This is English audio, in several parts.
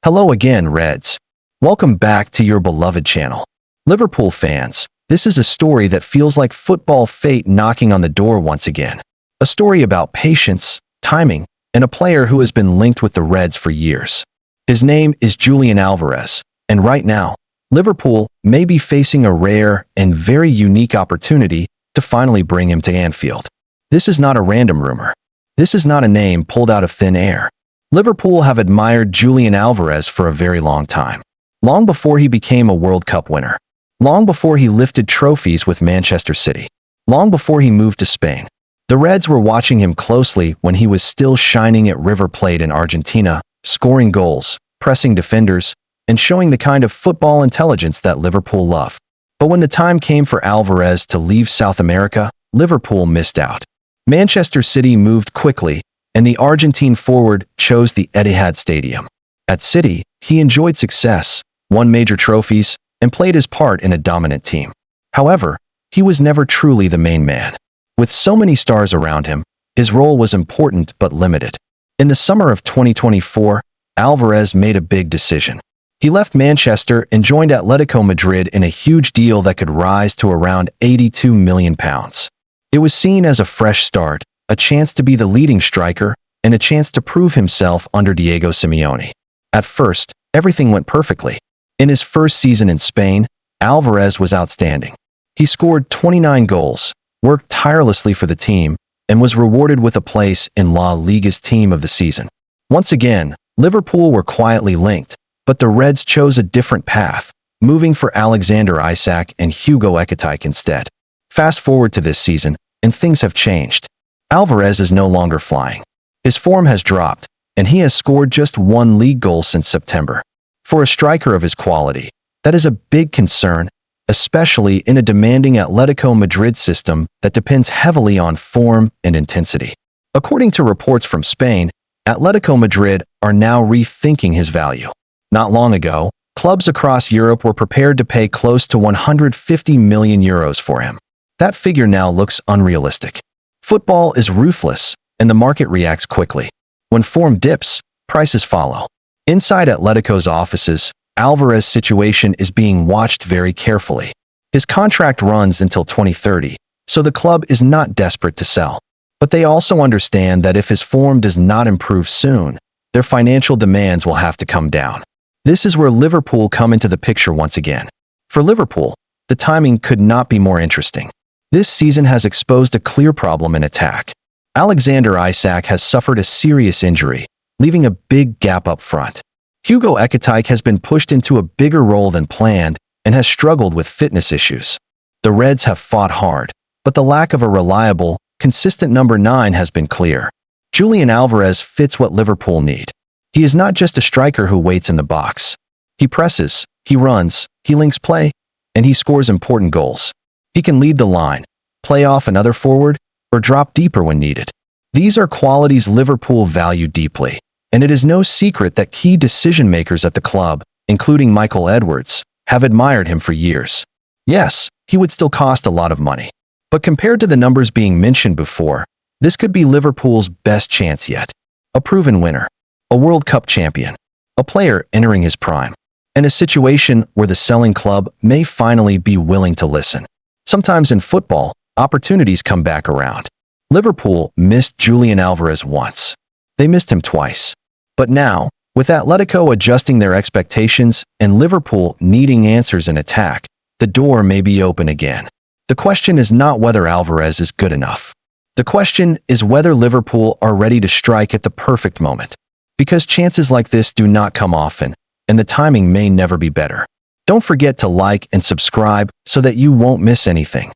Hello again, Reds. Welcome back to your beloved channel. Liverpool fans, this is a story that feels like football fate knocking on the door once again. A story about patience, timing, and a player who has been linked with the Reds for years. His name is Julian Alvarez, and right now, Liverpool may be facing a rare and very unique opportunity to finally bring him to Anfield. This is not a random rumor. This is not a name pulled out of thin air. Liverpool have admired Julian Alvarez for a very long time. Long before he became a World Cup winner. Long before he lifted trophies with Manchester City. Long before he moved to Spain. The Reds were watching him closely when he was still shining at River Plate in Argentina, scoring goals, pressing defenders, and showing the kind of football intelligence that Liverpool love. But when the time came for Alvarez to leave South America, Liverpool missed out. Manchester City moved quickly, and the Argentine forward chose the Etihad Stadium. At City, he enjoyed success, won major trophies, and played his part in a dominant team. However, he was never truly the main man. With so many stars around him, his role was important but limited. In the summer of 2024, Alvarez made a big decision. He left Manchester and joined Atletico Madrid in a huge deal that could rise to around £82 million. It was seen as a fresh start, a chance to be the leading striker, and a chance to prove himself under Diego Simeone. At first, everything went perfectly. In his first season in Spain, Alvarez was outstanding. He scored 29 goals, worked tirelessly for the team, and was rewarded with a place in La Liga's team of the season. Once again, Liverpool were quietly linked, but the Reds chose a different path, moving for Alexander Isak and Hugo Ekitike instead. Fast forward to this season, and things have changed. Alvarez is no longer flying. His form has dropped, and he has scored just one league goal since September. For a striker of his quality, that is a big concern, especially in a demanding Atletico Madrid system that depends heavily on form and intensity. According to reports from Spain, Atletico Madrid are now rethinking his value. Not long ago, clubs across Europe were prepared to pay close to €150 million for him. That figure now looks unrealistic. Football is ruthless, and the market reacts quickly. When form dips, prices follow. Inside Atletico's offices, Alvarez's situation is being watched very carefully. His contract runs until 2030, so the club is not desperate to sell. But they also understand that if his form does not improve soon, their financial demands will have to come down. This is where Liverpool come into the picture once again. For Liverpool, the timing could not be more interesting. This season has exposed a clear problem in attack. Alexander Isak has suffered a serious injury, leaving a big gap up front. Hugo Ekitike has been pushed into a bigger role than planned and has struggled with fitness issues. The Reds have fought hard, but the lack of a reliable, consistent number 9 has been clear. Julian Alvarez fits what Liverpool need. He is not just a striker who waits in the box. He presses, he runs, he links play, and he scores important goals. He can lead the line, play off another forward, or drop deeper when needed. These are qualities Liverpool value deeply, and it is no secret that key decision-makers at the club, including Michael Edwards, have admired him for years. Yes, he would still cost a lot of money. But compared to the numbers being mentioned before, this could be Liverpool's best chance yet. A proven winner, a World Cup champion, a player entering his prime, and a situation where the selling club may finally be willing to listen. Sometimes in football, opportunities come back around. Liverpool missed Julian Alvarez once. They missed him twice. But now, with Atletico adjusting their expectations and Liverpool needing answers in attack, the door may be open again. The question is not whether Alvarez is good enough. The question is whether Liverpool are ready to strike at the perfect moment. Because chances like this do not come often, and the timing may never be better. Don't forget to like and subscribe so that you won't miss anything.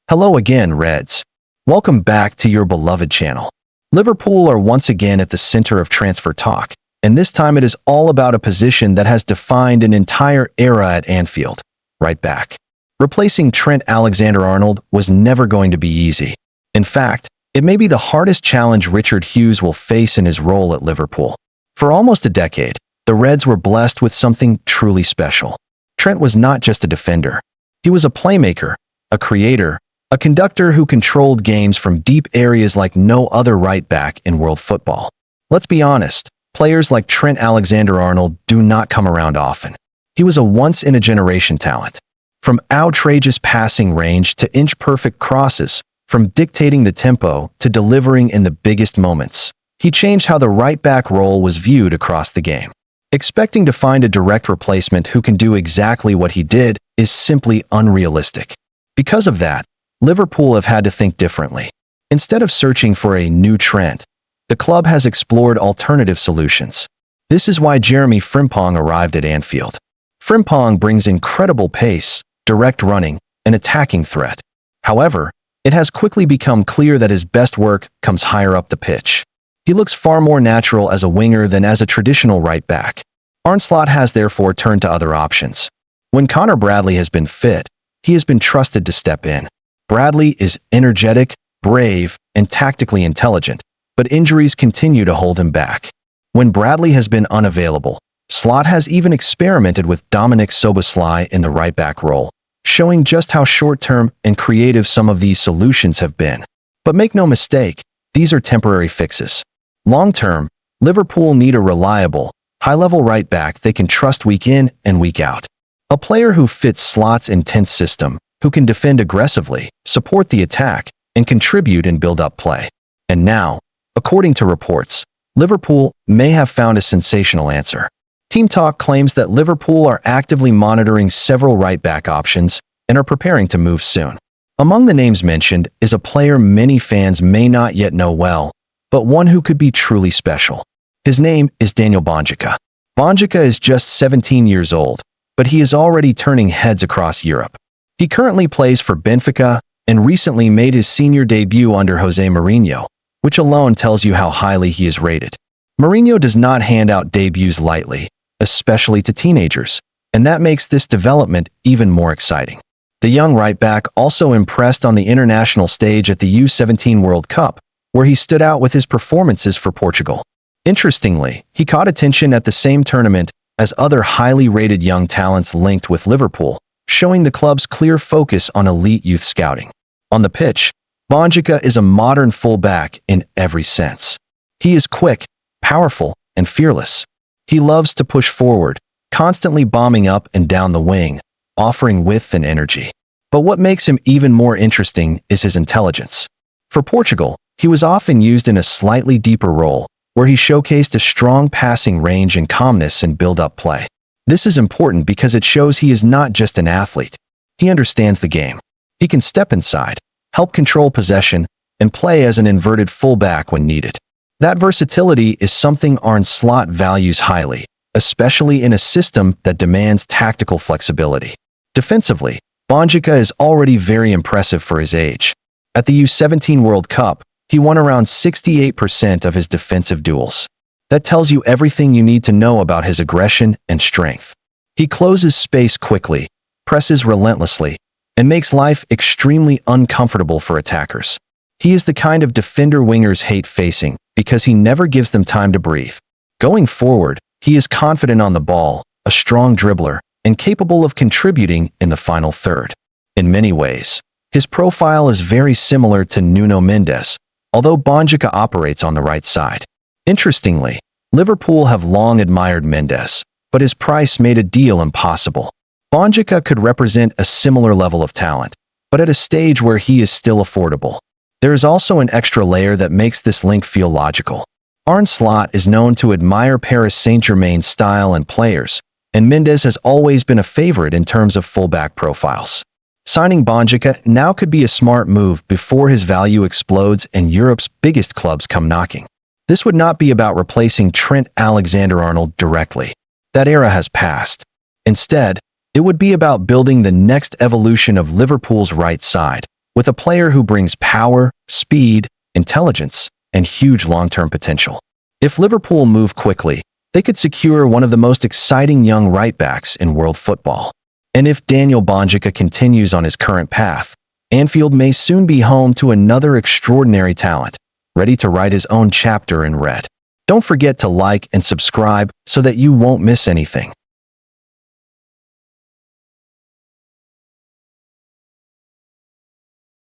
Hello again, Reds. Welcome back to your beloved channel. Liverpool are once again at the center of transfer talk, and this time it is all about a position that has defined an entire era at Anfield. Right back. Replacing Trent Alexander-Arnold was never going to be easy. In fact, it may be the hardest challenge Richard Hughes will face in his role at Liverpool. For almost a decade, the Reds were blessed with something truly special. Trent was not just a defender. He was a playmaker, a creator, a conductor who controlled games from deep areas like no other right back in world football. Let's be honest, players like Trent Alexander-Arnold do not come around often. He was a once-in-a-generation talent. From outrageous passing range to inch-perfect crosses, from dictating the tempo to delivering in the biggest moments, he changed how the right-back role was viewed across the game. Expecting to find a direct replacement who can do exactly what he did is simply unrealistic. Because of that, Liverpool have had to think differently. Instead of searching for a new Trent, the club has explored alternative solutions. This is why Jeremy Frimpong arrived at Anfield. Frimpong brings incredible pace, direct running, and attacking threat. However, it has quickly become clear that his best work comes higher up the pitch. He looks far more natural as a winger than as a traditional right back. Arne Slot has therefore turned to other options. When Connor Bradley has been fit, he has been trusted to step in. Bradley is energetic, brave, and tactically intelligent, but injuries continue to hold him back. When Bradley has been unavailable, Slot has even experimented with Dominic Szoboszlai in the right-back role, showing just how short-term and creative some of these solutions have been. But make no mistake, these are temporary fixes. Long-term, Liverpool need a reliable, high-level right-back they can trust week in and week out. A player who fits Slot's intense system, who can defend aggressively, support the attack, and contribute in build-up play. And now, according to reports, Liverpool may have found a sensational answer. Team Talk claims that Liverpool are actively monitoring several right-back options and are preparing to move soon. Among the names mentioned is a player many fans may not yet know well, but one who could be truly special. His name is Daniel Bonjika. Bonjika is just 17 years old, but he is already turning heads across Europe. He currently plays for Benfica and recently made his senior debut under Jose Mourinho, which alone tells you how highly he is rated. Mourinho does not hand out debuts lightly, especially to teenagers, and that makes this development even more exciting. The young right-back also impressed on the international stage at the U17 World Cup, where he stood out with his performances for Portugal. Interestingly, he caught attention at the same tournament as other highly rated young talents linked with Liverpool, showing the club's clear focus on elite youth scouting. On the pitch, Bonjika is a modern fullback in every sense. He is quick, powerful, and fearless. He loves to push forward, constantly bombing up and down the wing, offering width and energy. But what makes him even more interesting is his intelligence. For Portugal, he was often used in a slightly deeper role, where he showcased a strong passing range and calmness in build-up play. This is important because it shows he is not just an athlete. He understands the game. He can step inside, help control possession, and play as an inverted fullback when needed. That versatility is something Arne Slot values highly, especially in a system that demands tactical flexibility. Defensively, Bonjika is already very impressive for his age. At the U17 World Cup, he won around 68% of his defensive duels. That tells you everything you need to know about his aggression and strength. He closes space quickly, presses relentlessly, and makes life extremely uncomfortable for attackers. He is the kind of defender wingers hate facing because he never gives them time to breathe. Going forward, he is confident on the ball, a strong dribbler, and capable of contributing in the final third. In many ways, his profile is very similar to Nuno Mendes, although Bonjika operates on the right side. Interestingly, Liverpool have long admired Mendes, but his price made a deal impossible. Bonjika could represent a similar level of talent, but at a stage where he is still affordable. There is also an extra layer that makes this link feel logical. Arne Slot is known to admire Paris Saint-Germain's style and players, and Mendes has always been a favorite in terms of fullback profiles. Signing Bonjika now could be a smart move before his value explodes and Europe's biggest clubs come knocking. This would not be about replacing Trent Alexander-Arnold directly. That era has passed. Instead, it would be about building the next evolution of Liverpool's right side, with a player who brings power, speed, intelligence, and huge long-term potential. If Liverpool move quickly, they could secure one of the most exciting young right-backs in world football. And if Daniel Bonjika continues on his current path, Anfield may soon be home to another extraordinary talent, ready to write his own chapter in red. Don't forget to like and subscribe so that you won't miss anything.